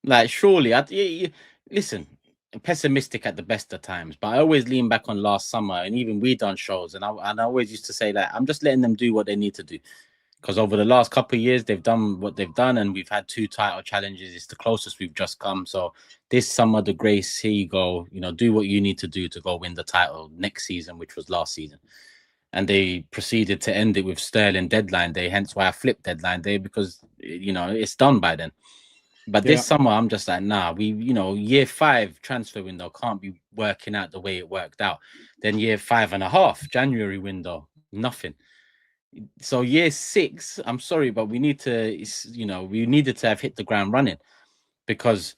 Like, surely, listen, pessimistic at the best of times, but I always lean back on last summer, and even we done shows, and I always used to say that I'm just letting them do what they need to do, because over the last couple of years they've done what they've done, and we've had two title challenges. It's the closest we've just come. So this summer, the grace, here you go. Do what you need to do to go win the title next season, which was last season. And they proceeded to end it with Sterling deadline day. Hence why I flipped deadline day, because it's done by then. But Yeah. this summer, I'm just like, nah, year 5 transfer window can't be working out the way it worked out. Then year 5.5, January window, nothing. So year 6, I'm sorry, but we needed to have hit the ground running, because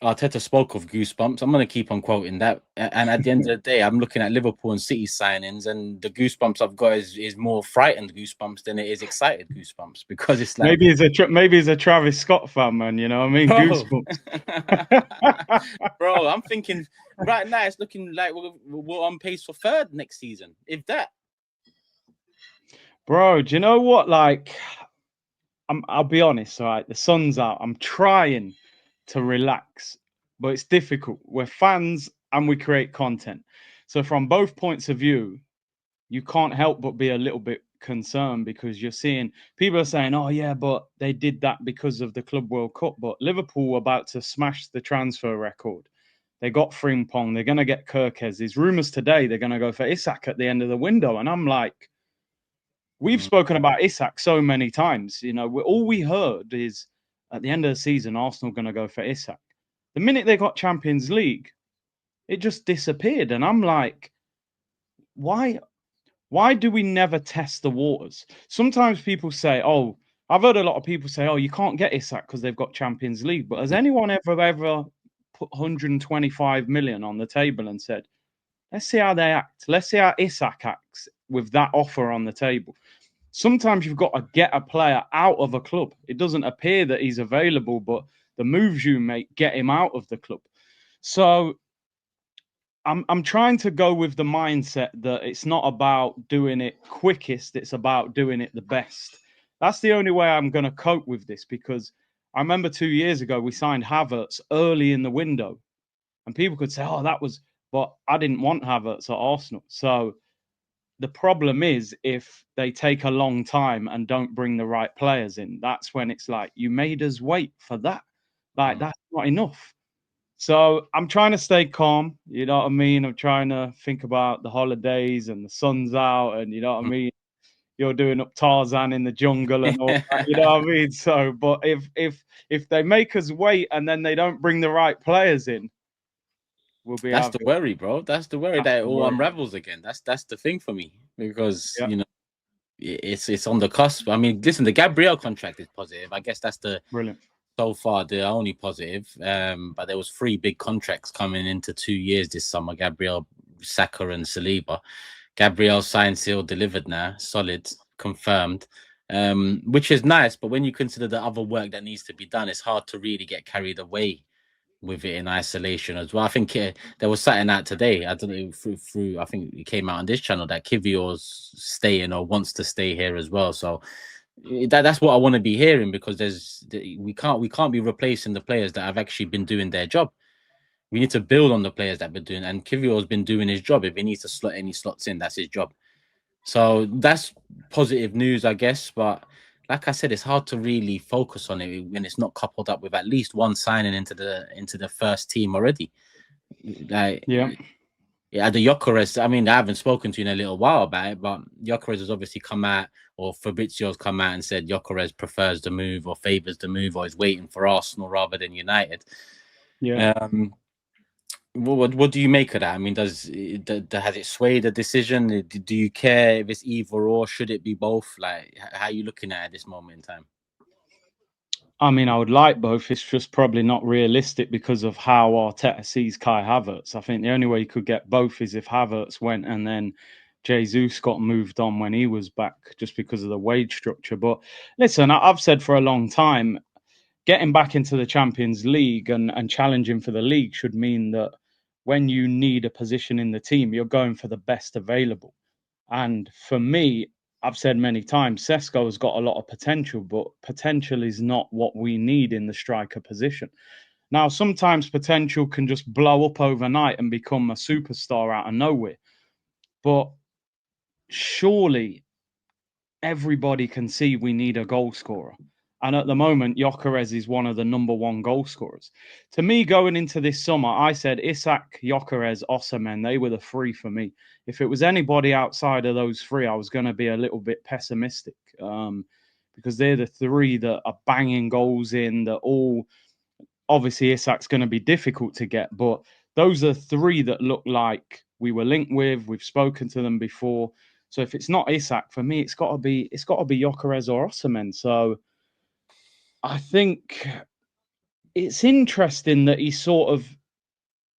Arteta spoke of goosebumps. I'm going to keep on quoting that. And at the end of the day, I'm looking at Liverpool and City signings, and the goosebumps I've got is more frightened goosebumps than it is excited goosebumps, because it's like, Maybe he's a Travis Scott fan, man. You know what I mean? bro, Goosebumps. bro, I'm thinking right now it's looking like we're on pace for third next season, if that. Bro, do you know what? Like, I'll be honest, all right? The sun's out. I'm trying to relax, but it's difficult. We're fans and we create content. So, from both points of view, you can't help but be a little bit concerned, because you're seeing people are saying, oh, yeah, but they did that because of the Club World Cup. But Liverpool were about to smash the transfer record. They got Frimpong. They're going to get Kirkes. There's rumours today they're going to go for Isak at the end of the window. And I'm like, we've spoken about Isak so many times. All we heard is at the end of the season, Arsenal going to go for Isak. The minute they got Champions League, it just disappeared. And I'm like, why? Why do we never test the waters? Sometimes people say, oh, I've heard a lot of people say, oh, you can't get Isak because they've got Champions League. But has anyone ever put 125 million on the table and said, let's see how they act. Let's see how Isak acts with that offer on the table. Sometimes you've got to get a player out of a club. It doesn't appear that he's available, but the moves you make get him out of the club. So I'm trying to go with the mindset that it's not about doing it quickest, it's about doing it the best. That's the only way I'm going to cope with this, because I remember 2 years ago we signed Havertz early in the window, and people could say, oh, that was, but I didn't want Havertz at Arsenal. So the problem is, if they take a long time and don't bring the right players in, that's when it's like, you made us wait for that. Like, that's not enough. So I'm trying to stay calm. You know what I mean? I'm trying to think about the holidays and the sun's out, and you know what I mean? You're doing up Tarzan in the jungle and all that, you know what I mean? So, but if they make us wait and then they don't bring the right players in, we'll be That's the having worry, bro. That's the worry, that's that it the all worry. unravels again. That's the thing for me, because Yeah, it's on the cusp. I mean, listen, the Gabriel contract is positive. I guess that's the brilliant. so far the only positive. But there was 3 big contracts coming into 2 years this summer: Gabriel, Saka, and Saliba. Gabriel signed, sealed, delivered now, solid, confirmed. Which is nice, but when you consider the other work that needs to be done, it's hard to really get carried away with it in isolation as well. I think there was something out today. I don't know, through I think it came out on this channel that Kivior's staying or wants to stay here as well. So that's what I want to be hearing, because we can't be replacing the players that have actually been doing their job. We need to build on the players that have been doing, and Kivior's been doing his job. If he needs to slot any slots in, that's his job. So that's positive news, I guess. But like I said, it's hard to really focus on it when it's not coupled up with at least one signing into the first team already. Like, Yeah. yeah, the Gyökeres. I mean, I haven't spoken to you in a little while about it, but Gyökeres has obviously come out, or Fabrizio's come out and said Gyökeres prefers the move or favors the move, or is waiting for Arsenal rather than United. Yeah. Um, what do you make of that? I mean, has it swayed the decision? Do you care if it's either or? Should it be both? Like, how are you looking at this moment in time? I mean, I would like both. It's just probably not realistic because of how Arteta sees Kai Havertz. I think the only way you could get both is if Havertz went and then Jesus got moved on when he was back, just because of the wage structure. But listen, I've said for a long time, getting back into the Champions League and challenging for the league should mean that when you need a position in the team, you're going for the best available. And for me, I've said many times, Sesko has got a lot of potential, but potential is not what we need in the striker position. Now, sometimes potential can just blow up overnight and become a superstar out of nowhere. But surely everybody can see we need a goal scorer. And at the moment, Gyökeres is one of the #1 goal scorers. To me, going into this summer, I said Isak, Gyökeres, Osimhen, they were the three for me. If it was anybody outside of those three, I was going to be a little bit pessimistic because they're the three that are banging goals in, that all, obviously Isak's going to be difficult to get, but those are three that look like we were linked with. We've spoken to them before. So if it's not Isak, for me, it's got to be Gyökeres or Osimhen. So I think it's interesting that he sort of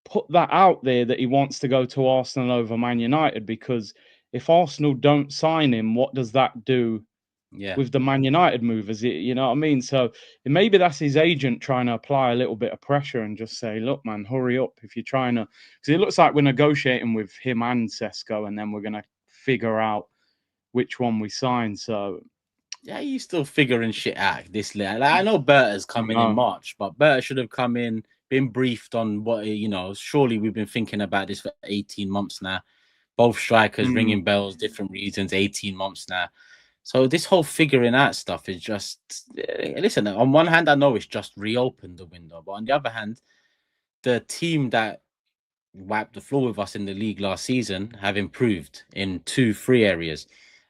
put that out there that he wants to go to Arsenal over Man United, because if Arsenal don't sign him, what does that do Yeah. with the Man United move? Is it, you know what I mean? So maybe that's his agent trying to apply a little bit of pressure and just say, look, man, hurry up if you're trying to, because it looks like we're negotiating with him and Sesko, and then we're going to figure out which one we sign. So Yeah, you still figuring shit out this late. Like, I know Berta's coming in no, March, but Berta should have come in, been briefed on what, you know, surely we've been thinking about this for 18 months now. Both strikers ringing bells, different reasons, 18 months now. So this whole figuring out stuff is just, listen, on one hand, I know it's just reopened the window, but on the other hand, the team that wiped the floor with us in the league last season have improved in 2-3 areas.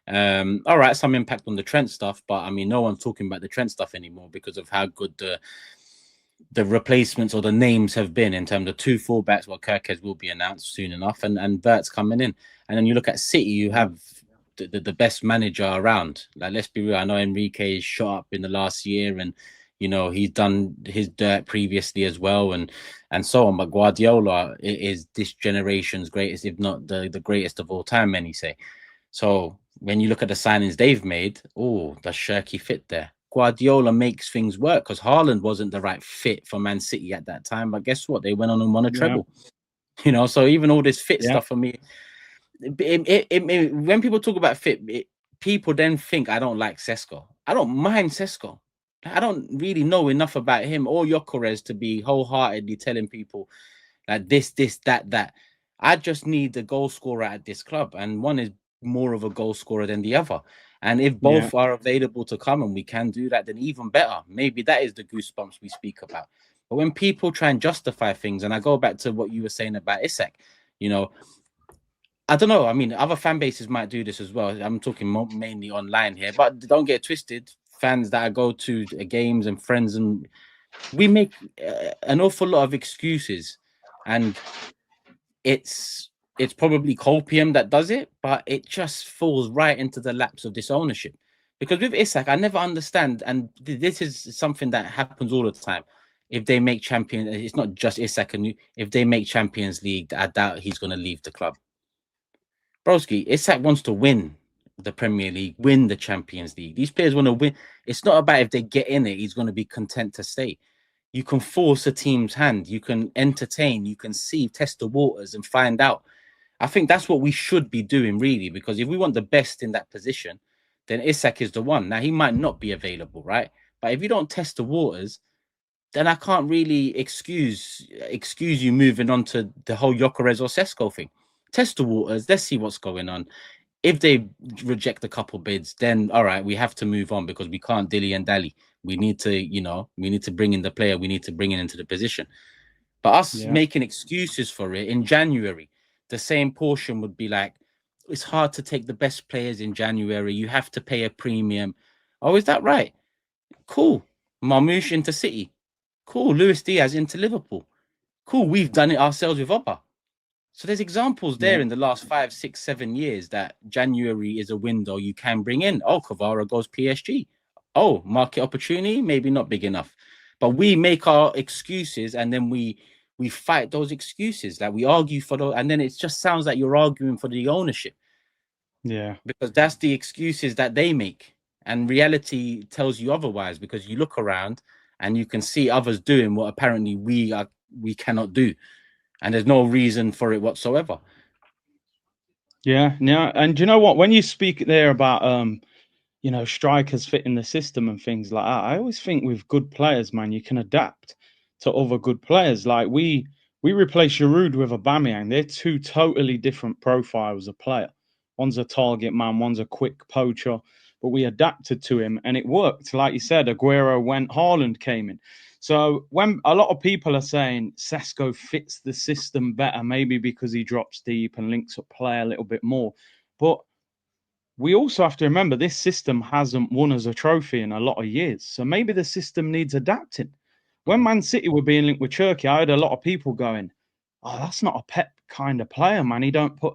All right, some impact on the Trent stuff, but I mean, no one's talking about the Trent stuff anymore because of how good the replacements or the names have been in terms of 2 fullbacks. Well, Kirkes will be announced soon enough, and Bert's coming in. And then you look at City, you have the best manager around. Like, let's be real, I know Enrique is shot up in the last year, and you know he's done his dirt previously as well, and so on. But Guardiola is this generation's greatest, if not the greatest of all time, many say. So when you look at the signings they've made, oh, does Shirky fit there? Guardiola makes things work because Haaland wasn't the right fit for Man City at that time. But guess what? They went on and won a treble. You know, so even all this fit stuff for me, when people talk about fit, people then think I don't like Sesko. I don't mind Sesko. I don't really know enough about him or Gyökeres to be wholeheartedly telling people like this, that. I just need a goal scorer at this club, and one is more of a goal scorer than the other. And if both are available to come and we can do that, then even better. Maybe that is the goosebumps we speak about. But when people try and justify things, and I go back to what you were saying about Isak, you know, I don't know. I mean, other fan bases might do this as well. I'm talking mainly online here, but don't get twisted. Fans that I go to games and friends, and we make an awful lot of excuses, and it's probably copium that does it, but it just falls right into the laps of this ownership. Because with Isak, I never understand, and this is something that happens all the time. If they make Champions, it's not just Isak, and if they make Champions League, I doubt he's going to leave the club. Broski, Isak wants to win the Premier League, win the Champions League. These players want to win. It's not about if they get in it, he's going to be content to stay. You can force a team's hand. You can entertain. You can see, test the waters and find out. I think that's what we should be doing, really, because if we want the best in that position, then Isak is the one. Now, he might not be available, right? But if you don't test the waters, then I can't really excuse you moving on to the whole Gyökeres or Sesko thing. Test the waters. Let's see what's going on. If they reject a couple bids, then all right, we have to move on because we can't dilly and dally. We need to, you know, we need to bring in the player. We need to bring it into the position. But us making excuses for it in January, the same portion would be like, it's hard to take the best players in January. You have to pay a premium. Oh, is that right? Cool. Marmoush into City. Cool. Luis Diaz into Liverpool. Cool. We've done it ourselves with Oba. So there's examples there in the last 5, 6, 7 years that January is a window you can bring in. Oh, Kvara goes PSG. Oh, market opportunity, maybe not big enough. But we make our excuses and then we fight those excuses. Like we argue for those, and then it just sounds like you're arguing for the ownership. Yeah. Because that's the excuses that they make. And reality tells you otherwise because you look around and you can see others doing what apparently we cannot do. And there's no reason for it whatsoever. Yeah. And do you know what? When you speak there about you know, strikers fitting the system and things like that, I always think with good players, man, you can adapt to other good players. Like we replaced Giroud with Aubameyang. They're two totally different profiles of player. One's a target man, one's a quick poacher. But we adapted to him and it worked. Like you said, Aguero went, Haaland came in. So when a lot of people are saying Sesko fits the system better, maybe because he drops deep and links up play a little bit more. But we also have to remember this system hasn't won us a trophy in a lot of years. So maybe the system needs adapting. When Man City were being linked with Turkey, I had a lot of people going, "Oh, that's not a Pep kind of player, man. He don't put."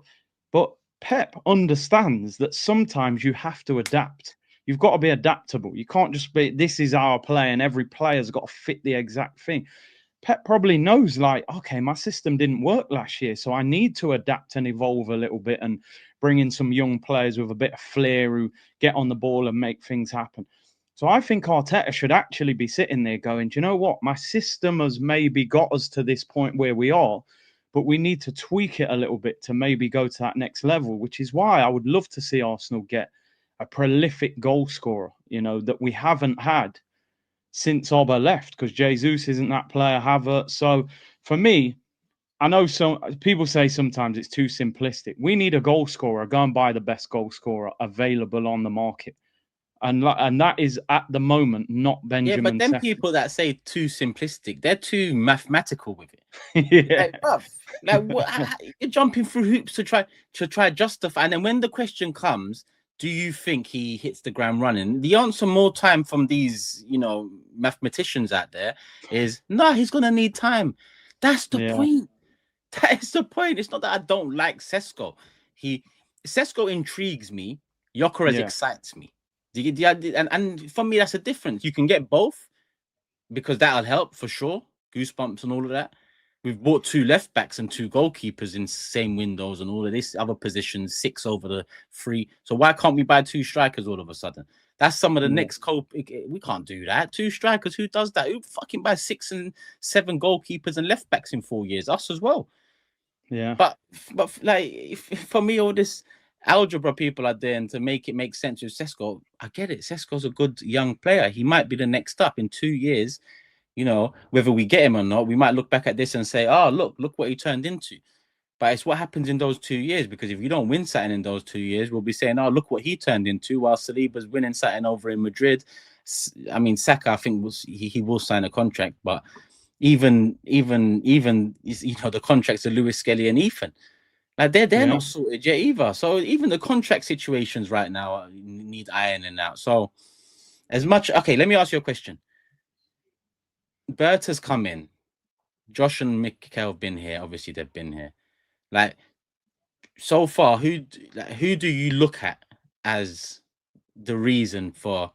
But Pep understands that sometimes you have to adapt. You've got to be adaptable. You can't just be, "This is our play," and every player's got to fit the exact thing. Pep probably knows, like, okay, my system didn't work last year, so I need to adapt and evolve a little bit and bring in some young players with a bit of flair who get on the ball and make things happen. So I think Arteta should actually be sitting there going, do you know what? My system has maybe got us to this point where we are, but we need to tweak it a little bit to maybe go to that next level, which is why I would love to see Arsenal get a prolific goal scorer, that we haven't had since Oba left, because Jesus isn't that player, Havertz. So for me, I know some people say sometimes it's too simplistic. We need a goal scorer. Go and buy the best goal scorer available on the market. And that is at the moment not Yeah, but Benjamin them Sesko. people that say too simplistic, they're too mathematical with it. Yeah. Like, bruv, like what? You're jumping through hoops to try justify. And then when the question comes, do you think he hits the ground running? The answer more time from these, mathematicians out there is no. He's gonna need time. That's the Yeah. point. That is the point. It's not that I don't like Sesko. Sesko intrigues me. Gyökeres Yeah. excites me. And for me, that's a difference. You can get both because that'll help for sure. Goosebumps and all of that. We've bought 2 left backs and 2 goalkeepers in same windows and all of this other positions, 6 over the 3. So why can't we buy 2 strikers all of a sudden? That's some of the next we can't do that. 2 strikers, who does that? Who fucking buys 6 and 7 goalkeepers and left backs in 4 years? Us as well. Yeah. But like for me, all this algebra people are there, and to make it make sense with Sesko, I get it. Sesko's a good young player. He might be the next up in 2 years. Whether we get him or not, we might look back at this and say, "Oh, look what he turned into." But it's what happens in those 2 years, because if you don't win something in those 2 years, we'll be saying, "Oh, look what he turned into," while Saliba's winning something over in Madrid. I mean, Saka, I think he will sign a contract, but even the contracts of Lewis Skelly and Ethan, like they're not sorted yet either. So even the contract situations right now need ironing out. So let me ask you a question. Bert has come in. Josh and Mikel have been here. Obviously, they've been here. Like, so far, who do you look at as the reason for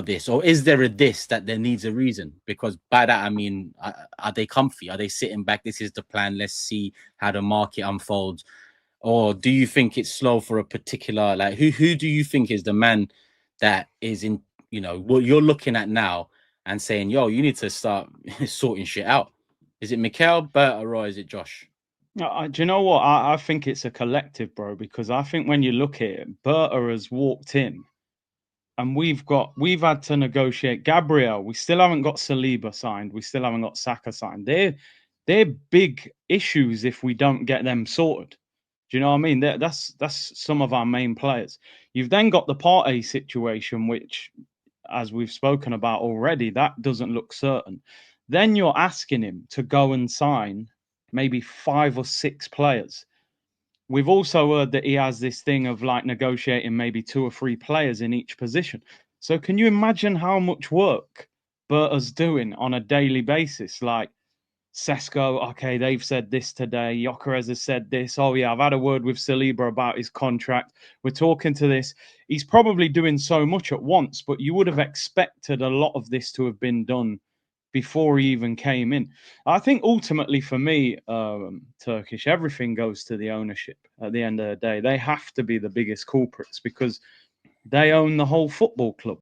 this, or is there a this that there needs a reason? Because by that I mean, are they comfy? Are they sitting back? This is the plan. Let's see how the market unfolds. Or do you think it's slow for a particular, like, who do you think is the man that is in, what you're looking at now and saying, yo, you need to start sorting shit out? Is it Mikel, Bert, or is it Josh? Do you know what? I think it's a collective, bro, because I think when you look at it, Berta has walked in and we've had to negotiate Gabriel. We still haven't got Saliba signed. We still haven't got Saka signed. They're big issues if we don't get them sorted. Do you know what I mean? That's some of our main players. You've then got the Partey situation, which, as we've spoken about already, that doesn't look certain. Then you're asking him to go and sign maybe 5 or 6 players. We've also heard that he has this thing of like negotiating maybe 2 or 3 players in each position. So can you imagine how much work Berta's doing on a daily basis? Like, Sesko, okay, they've said this today. Gyökeres has said this. Oh, yeah, I've had a word with Saliba about his contract. We're talking to this. He's probably doing so much at once, but you would have expected a lot of this to have been done before he even came in. I think ultimately for me, Turkish, everything goes to the ownership at the end of the day. They have to be the biggest culprits because they own the whole football club.